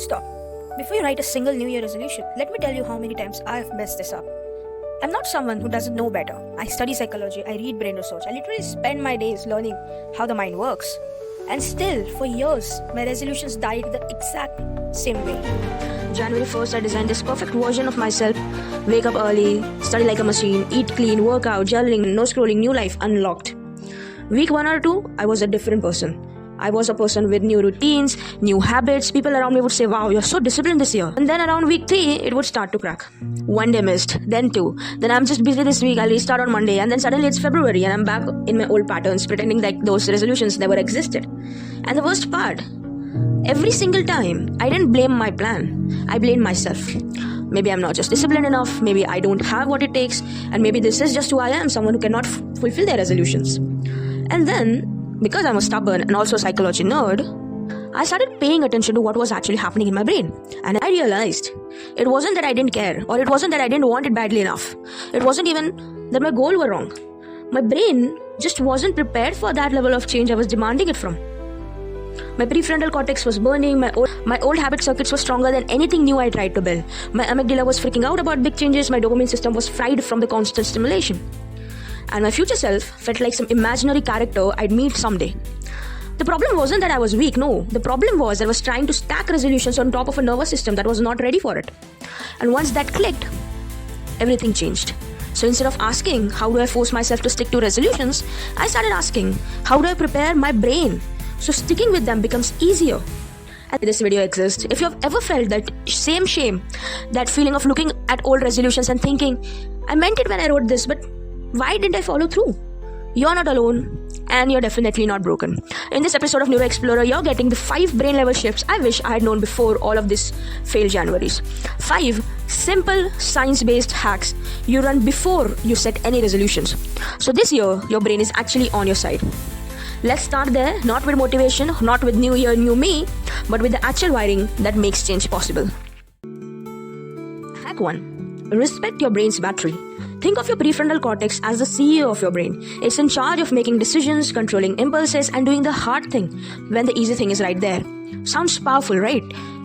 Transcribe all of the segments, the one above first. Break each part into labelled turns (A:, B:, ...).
A: Stop. Before you write a single New Year resolution, let me tell you how many times I have messed this up. I'm not someone who doesn't know better. I study psychology, I read brain research, I literally spend my days learning how the mind works. And still, for years, my resolutions died the exact same way. January 1st, I designed this perfect version of myself. Wake up early, study like a machine, eat clean, work out, journaling, no scrolling, new life unlocked. Week 1 or 2, I was a different person. I was a person with new routines, new habits. People around me would say, wow, you're so disciplined this year. And then around week 3, it would start to crack. One day missed, then 2. Then I'm just busy this week, I'll restart on Monday. And then suddenly it's February and I'm back in my old patterns, pretending like those resolutions never existed. And the worst part, every single time, I didn't blame my plan. I blamed myself. Maybe I'm not just disciplined enough, maybe I don't have what it takes, and maybe this is just who I am, someone who cannot fulfill their resolutions. And then, because I'm a stubborn and also a psychology nerd, I started paying attention to what was actually happening in my brain. And I realized it wasn't that I didn't care, or it wasn't that I didn't want it badly enough. It wasn't even that my goals were wrong. My brain just wasn't prepared for that level of change I was demanding it from. My prefrontal cortex was burning, my old habit circuits were stronger than anything new I tried to build. My amygdala was freaking out about big changes, my dopamine system was fried from the constant stimulation. And my future self felt like some imaginary character I'd meet someday. The problem wasn't that I was weak, no. The problem was that I was trying to stack resolutions on top of a nervous system that was not ready for it. And once that clicked, everything changed. So instead of asking, how do I force myself to stick to resolutions, I started asking, how do I prepare my brain so sticking with them becomes easier? And this video exists. If you have ever felt that same shame, that feeling of looking at old resolutions and thinking, I meant it when I wrote this, but why didn't I follow through? You're not alone, and you're definitely not broken. In this episode of NeuroXplore, you're getting the 5 brain level shifts I wish I had known before all of this failed Januaries. 5 simple science-based hacks you run before you set any resolutions. So this year, your brain is actually on your side. Let's start there, not with motivation, not with new year, new me, but with the actual wiring that makes change possible. Hack 1. Respect your brain's battery. Think of your prefrontal cortex as the CEO of your brain. It's in charge of making decisions, controlling impulses, and doing the hard thing when the easy thing is right there. Sounds powerful, right?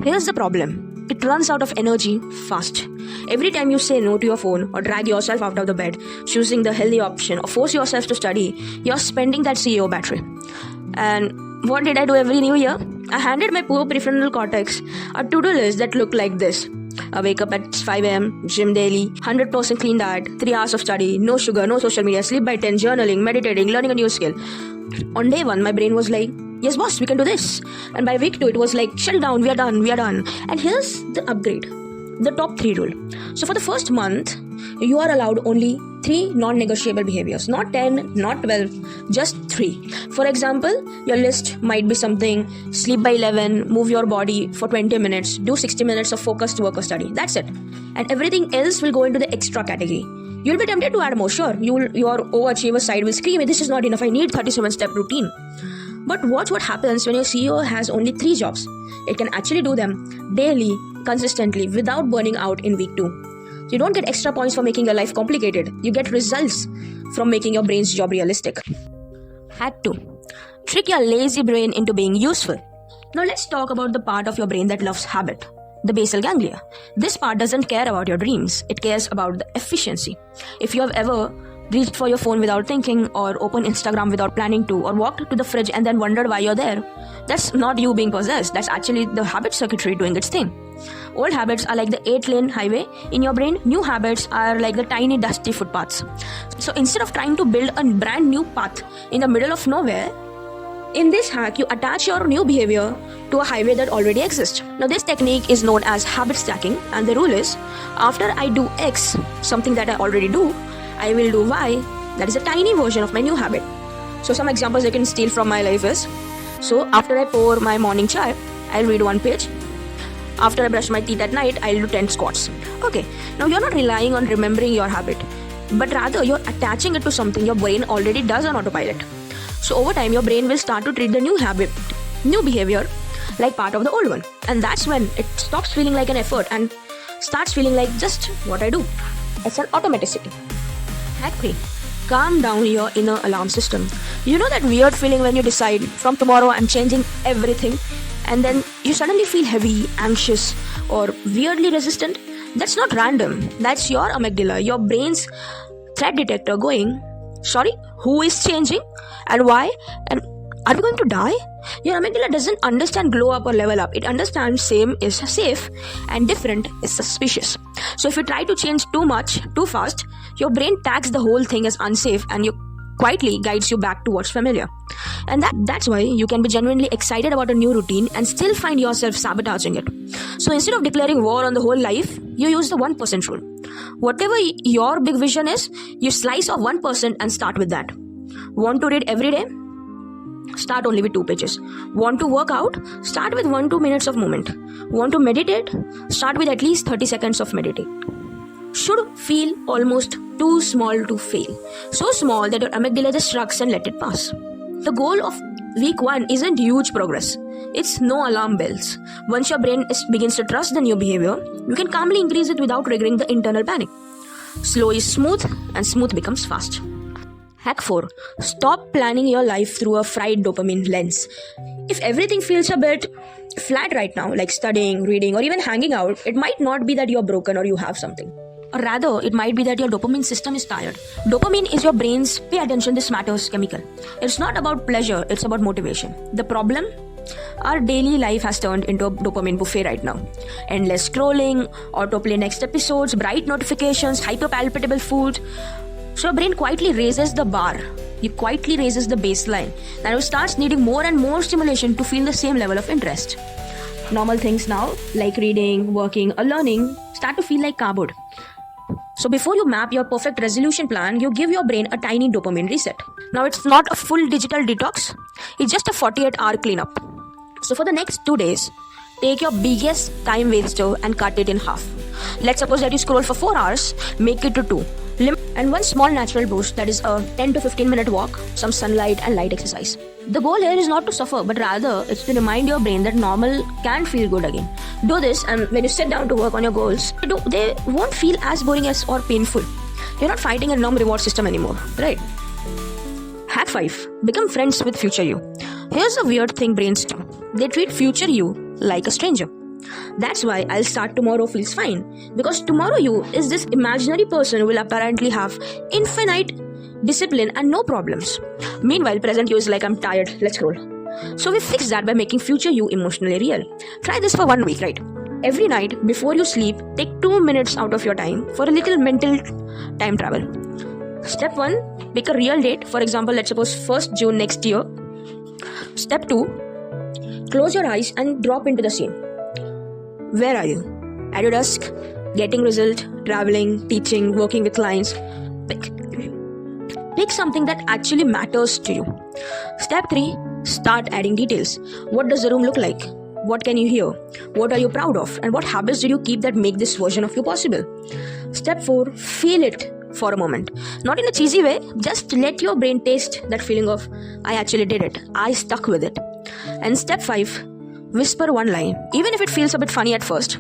A: Here's the problem. It runs out of energy fast. Every time you say no to your phone or drag yourself out of the bed, choosing the healthy option or force yourself to study, you're spending that CEO battery. And what did I do every new year? I handed my poor prefrontal cortex a to-do list that looked like this. I wake up at 5 a.m, gym daily, 100% clean diet, 3 hours of study, no sugar, no social media, sleep by 10, journaling, meditating, learning a new skill. On day 1, my brain was like, yes boss, we can do this. And by week 2, it was like, shut it down, we are done. And here's the upgrade, the top 3 rule. So for the first month, you are allowed only 3 non-negotiable behaviors, not 10, not 12, just 3. For example, your list might be something, sleep by 11, move your body for 20 minutes, do 60 minutes of focused work or study. That's it. And everything else will go into the extra category. You'll be tempted to add more, sure. Your overachiever side will scream, this is not enough, I need 37-step routine. But watch what happens when your CEO has only 3 jobs. It can actually do them daily, consistently, without burning out in week 2. You don't get extra points for making your life complicated. You get results from making your brain's job realistic. Hack 2. Trick your lazy brain into being useful. Now let's talk about the part of your brain that loves habit. The basal ganglia. This part doesn't care about your dreams. It cares about the efficiency. If you have ever reached for your phone without thinking, or opened Instagram without planning to, or walked to the fridge and then wondered why you're there, that's not you being possessed. That's actually the habit circuitry doing its thing. Old habits are like the 8-lane highway in your brain. New habits are like the tiny dusty footpaths. So instead of trying to build a brand new path in the middle of nowhere, in this hack, you attach your new behavior to a highway that already exists. Now this technique is known as habit stacking, and the rule is, after I do X, something that I already do, I will do Y, that is a tiny version of my new habit. So some examples you can steal from my life is, so after I pour my morning chai, I'll read 1 page. After I brush my teeth at night, I'll do 10 squats. Okay, now you're not relying on remembering your habit, but rather you're attaching it to something your brain already does on autopilot. So over time, your brain will start to treat the new habit, new behavior, like part of the old one. And that's when it stops feeling like an effort and starts feeling like just what I do. It's an automaticity. Hack 3. Calm down your inner alarm system. You know that weird feeling when you decide, from tomorrow I'm changing everything, and then you suddenly feel heavy, anxious, or weirdly resistant, that's not random. That's your amygdala, your brain's threat detector going, sorry, who is changing and why? And are we going to die? Your amygdala doesn't understand glow up or level up. It understands same is safe and different is suspicious. So if you try to change too much, too fast, your brain tags the whole thing as unsafe and you quietly guides you back to what's familiar. And that's why you can be genuinely excited about a new routine and still find yourself sabotaging it. So instead of declaring war on the whole life, you use the 1% rule. Whatever your big vision is, you slice off 1% and start with that. Want to read every day? Start only with 2 pages. Want to work out? Start with 1-2 minutes of movement. Want to meditate? Start with at least 30 seconds of meditate. Should feel almost too small to fail. So small that your amygdala just shrugs and let it pass. The goal of week 1 isn't huge progress. It's no alarm bells. Once your brain begins to trust the new behavior, you can calmly increase it without triggering the internal panic. Slow is smooth and smooth becomes fast. Hack 4. Stop planning your life through a fried dopamine lens. If everything feels a bit flat right now, like studying, reading, or even hanging out, it might not be that you're broken or you have something. Or rather, it might be that your dopamine system is tired. Dopamine is your brain's pay attention, this matters chemical. It's not about pleasure, it's about motivation. The problem? Our daily life has turned into a dopamine buffet right now. Endless scrolling, autoplay next episodes, bright notifications, hyper-palpitable food. So your brain quietly raises the bar. It quietly raises the baseline. Now it starts needing more and more stimulation to feel the same level of interest. Normal things now, like reading, working, or learning, start to feel like cardboard. So before you map your perfect resolution plan, you give your brain a tiny dopamine reset. Now it's not a full digital detox. It's just a 48-hour cleanup. So for the next 2 days, take your biggest time waster and cut it in half. Let's suppose that you scroll for 4 hours, make it to 2. And one small natural boost, that is a 10 to 15 minute walk, some sunlight and light exercise. The goal here is not to suffer, but rather it's to remind your brain that normal can feel good again. Do this, and when you sit down to work on your goals, they won't feel as boring as or painful. You're not fighting a norm reward system anymore, right? Hack 5. Become friends with future you. Here's a weird thing brains do. They treat future you like a stranger. That's why I'll start tomorrow feels fine. Because tomorrow you is this imaginary person who will apparently have infinite discipline and no problems. Meanwhile, present you is like, I'm tired, let's roll. So we fix that by making future you emotionally real. Try this for 1 week, right? Every night before you sleep, take 2 minutes out of your time for a little mental time travel. Step 1, pick a real date. For example, let's suppose 1st June next year. Step 2, close your eyes and drop into the scene. Where are you? At your desk, getting result, traveling, teaching, working with clients. Pick something that actually matters to you. Step 3, start adding details. What does the room look like? What can you hear? What are you proud of? And what habits did you keep that make this version of you possible? Step 4, feel it for a moment. Not in a cheesy way, just let your brain taste that feeling of, I actually did it. I stuck with it. And step 5, whisper one line, even if it feels a bit funny at first.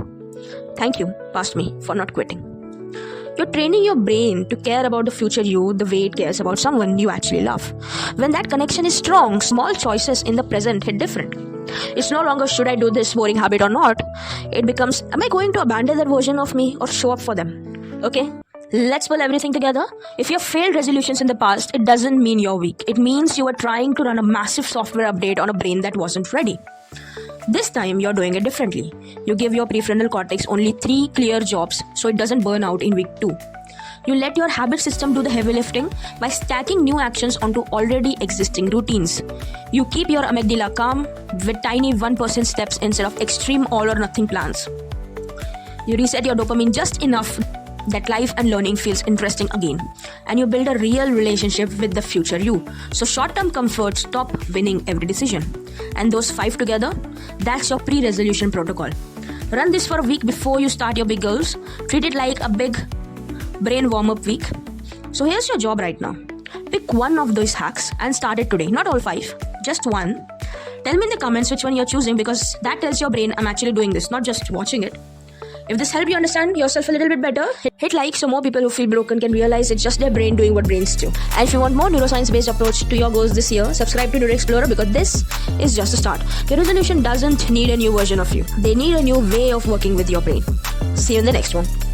A: Thank you, past me, for not quitting. You're training your brain to care about the future you the way it cares about someone you actually love. When that connection is strong, small choices in the present hit different. It's no longer should I do this boring habit or not. It becomes, am I going to abandon that version of me or show up for them? Okay? Let's pull everything together. If you have failed resolutions in the past, it doesn't mean you're weak. It means you were trying to run a massive software update on a brain that wasn't ready. This time, you're doing it differently. You give your prefrontal cortex only 3 clear jobs so it doesn't burn out in week 2. You let your habit system do the heavy lifting by stacking new actions onto already existing routines. You keep your amygdala calm with tiny 1% steps instead of extreme all or nothing plans. You reset your dopamine just enough that life and learning feels interesting again, and you build a real relationship with the future you. So short-term comforts stop winning every decision. And those 5 together, that's your pre-resolution protocol. Run this for a week before you start your big goals. Treat it like a big brain warm-up week. So here's your job right now. Pick one of those hacks and start it today. Not all 5, just one. Tell me in the comments which one you're choosing, because that tells your brain I'm actually doing this, not just watching it. If this helped you understand yourself a little bit better, hit like so more people who feel broken can realize it's just their brain doing what brains do. And if you want more neuroscience-based approach to your goals this year, subscribe to NeuroXplore because this is just a start. Your resolution doesn't need a new version of you. They need a new way of working with your brain. See you in the next one.